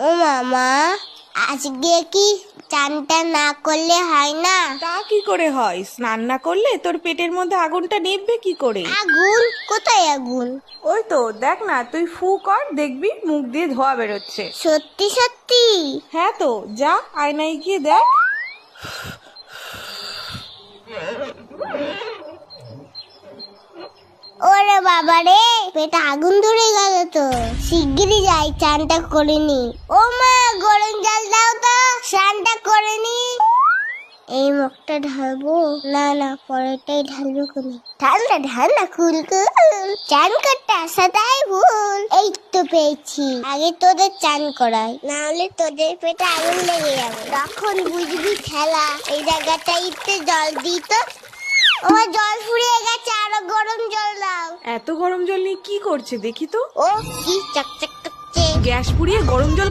ও মামা, আজকে কি চানটা না করলে হয় না? তা কি করে হয়? স্নান না করলে তোর পেটের মধ্যে আগুনটা নিভবে কি করে? আগুন? কোথায় আগুন? ওই তো দেখ না, তুই ফু কর, দেখবি মুখ দিয়ে ধোয়া বেরোচ্ছে। সত্যি সত্যি? হ্যাঁ তো, যা আয়নায় গিয়ে দেখ। ওরে বাবা রে, পেটে আগুন ধরে গেল তো। শিগগিরই যাই, চানটা করে নি। ও মা, গরম জল দাও তো, স্নানটা করে নি। এই মুখটা ঢালবো? না না, পরেরটাই ঢালবো। কোনে ঠান্ডা ঠান্ডা কুলকুল। চান করতে আসাটাই ভুল। এই তো পেয়েছি, আগে তোদের চান করাই, না হলে তোদের পেটে আগুন লেগে যাবে। তখন বুঝবি খেলা। এই জায়গাটাইতে জল দিই তো। আমার জল ফুরিয়ে গেছে, আরো গরম জল দাও। এত গরম জল নিয়ে কি করছে দেখি তো। ও কি চকচক করছে। গ্যাস পুড়িয়ে গরম জল